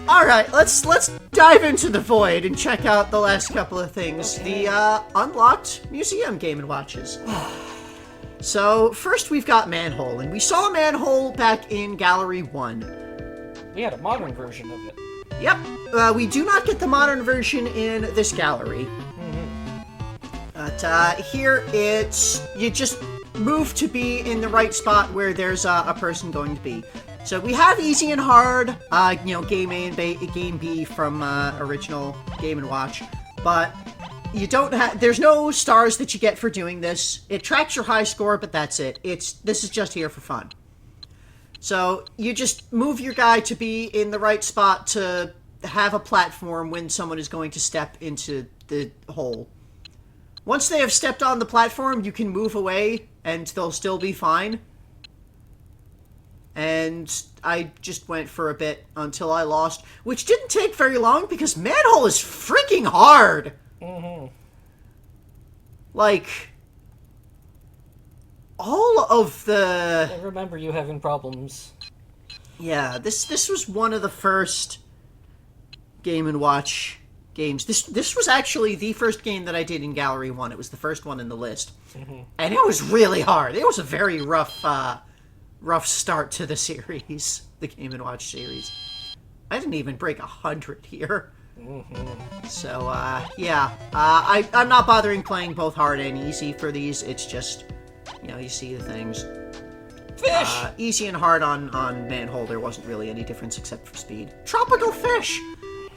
Alright, let's dive into the void and check out the last couple of things. Okay. The unlocked museum Game & Watches. So, first we've got Manhole, and we saw Manhole back in Gallery 1. We had a modern version of it. Yep, we do not get the modern version in this gallery. But here it's, you just move to be in the right spot where there's a person going to be. So we have easy and hard, game A and game B from original Game & Watch, but you don't have, there's no stars that you get for doing this. It tracks your high score, but that's it. This is just here for fun. So you just move your guy to be in the right spot to have a platform when someone is going to step into the hole. Once they have stepped on the platform, you can move away and they'll still be fine. And I just went for a bit until I lost, which didn't take very long because Manhole is freaking hard. Like, all of the... I remember you having problems. Yeah, this was one of the first Game & Watch games. This was actually the first game that I did in Gallery 1. It was the first one in the list. And it was really hard. It was a very rough start to the series, the Game & Watch series. I didn't even break 100 here. So, yeah. I'm not bothering playing both hard and easy for these. It's just, you see the things. Fish! Easy and hard on Manhole, there wasn't really any difference except for speed. Tropical fish!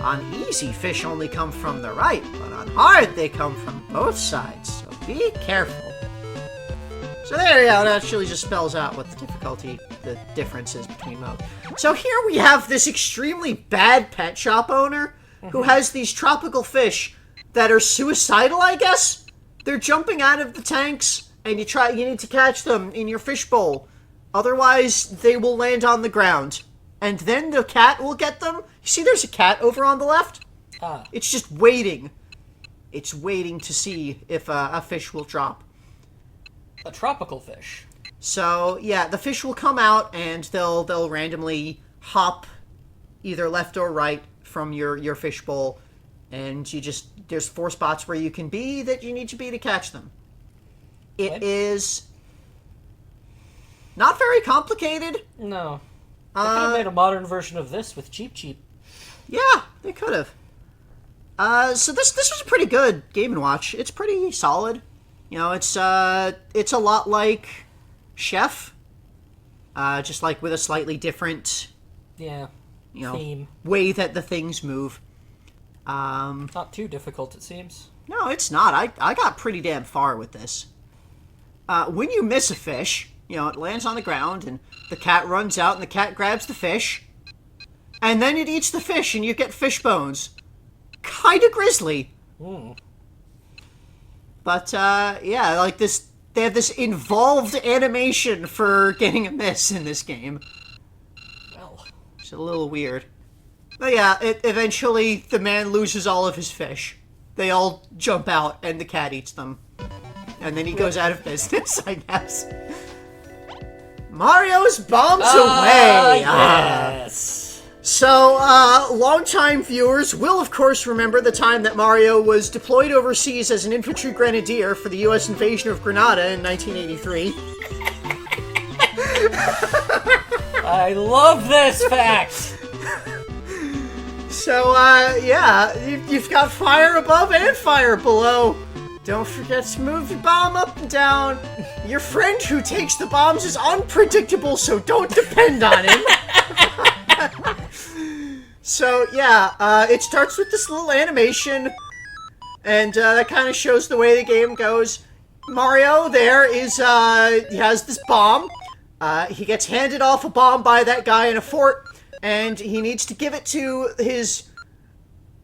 On easy, fish only come from the right, but on hard, they come from both sides, so be careful. So there you go, that actually just spells out what the difference is between both. So here we have this extremely bad pet shop owner who has these tropical fish that are suicidal, I guess? They're jumping out of the tanks, and you need to catch them in your fishbowl. Otherwise, they will land on the ground. And then the cat will get them. You see there's a cat over on the left? It's just waiting. It's waiting to see if a fish will drop. A tropical fish. So, yeah, the fish will come out and they'll randomly hop either left or right from your fishbowl. And there's 4 spots where you can be that you need to be to catch them. It is not very complicated. No. They could have made a modern version of this with Cheep. Yeah, they could have. So this was a pretty good Game & Watch. It's pretty solid. It's a lot like Chef. Just like with a slightly different, theme. Way that the things move. Not too difficult, it seems. No, it's not. I got pretty damn far with this. When you miss a fish, it lands on the ground, and the cat runs out, and the cat grabs the fish, and then it eats the fish, and you get fish bones. Kinda grisly. But, yeah, like this, they have this involved animation for getting a miss in this game. Well. It's a little weird. But yeah, eventually the man loses all of his fish. They all jump out, and the cat eats them. And then he goes out of business, I guess. Mario's bombs away! Yes! So, longtime viewers will, of course, remember the time that Mario was deployed overseas as an infantry grenadier for the U.S. invasion of Grenada in 1983. I love this fact! So, yeah, you've got fire above and fire below. Don't forget to move your bomb up and down. Your friend who takes the bombs is unpredictable, so don't depend on him. So, yeah, it starts with this little animation, and that kind of shows the way the game goes. Mario there he has this bomb. He gets handed off a bomb by that guy in a fort, and he needs to give it to his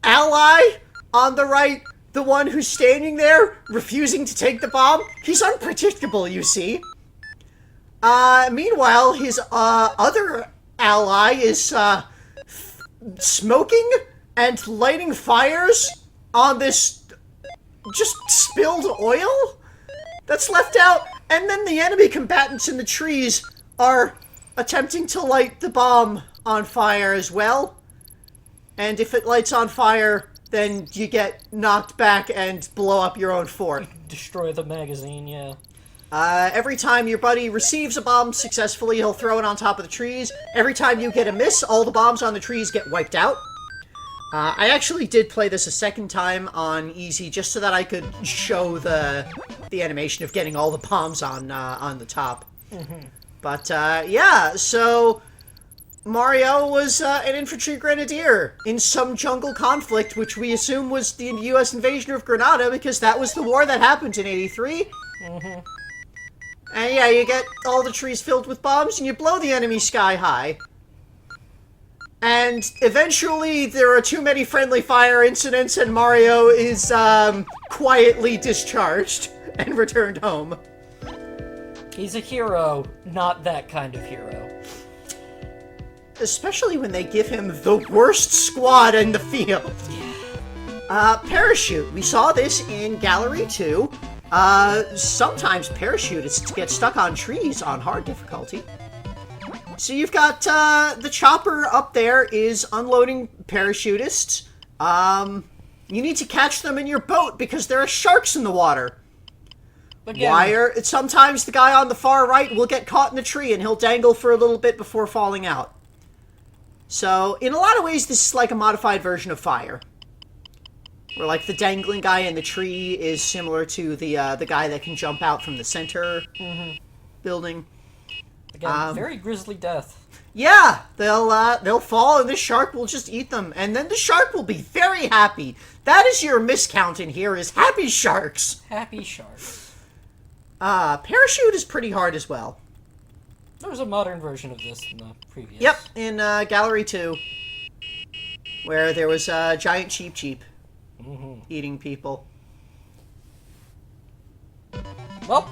ally on the right, the one who's standing there, refusing to take the bomb. He's unpredictable, you see. Meanwhile, his other ally is smoking and lighting fires on this just spilled oil that's left out, and then the enemy combatants in the trees are attempting to light the bomb on fire as well. And if it lights on fire, then you get knocked back and blow up your own fort. Destroy the magazine, yeah. Every time your buddy receives a bomb successfully, he'll throw it on top of the trees. Every time you get a miss, all the bombs on the trees get wiped out. I actually did play this a second time on easy, just so that I could show the animation of getting all the bombs on the top. But, yeah, so Mario was an infantry grenadier in some jungle conflict, which we assume was the U.S. invasion of Grenada, because that was the war that happened in 83. And yeah, you get all the trees filled with bombs, and you blow the enemy sky high. And eventually, there are too many friendly fire incidents, and Mario is, quietly discharged and returned home. He's a hero, not that kind of hero. Especially when they give him the worst squad in the field. Parachute. We saw this in Gallery 2. Sometimes parachutists get stuck on trees on hard difficulty. So you've got, the chopper up there is unloading parachutists. You need to catch them in your boat because there are sharks in the water. Again, Sometimes the guy on the far right will get caught in a tree and he'll dangle for a little bit before falling out. So, in a lot of ways, this is like a modified version of Fire. Where, like, the dangling guy in the tree is similar to the guy that can jump out from the center building. Again, very grisly death. Yeah, they'll fall and the shark will just eat them, and then the shark will be very happy. That is your miscount in here, is happy sharks. Happy sharks. Parachute is pretty hard as well. There was a modern version of this in the previous. Yep, in Gallery 2, where there was a giant cheep eating people. Well,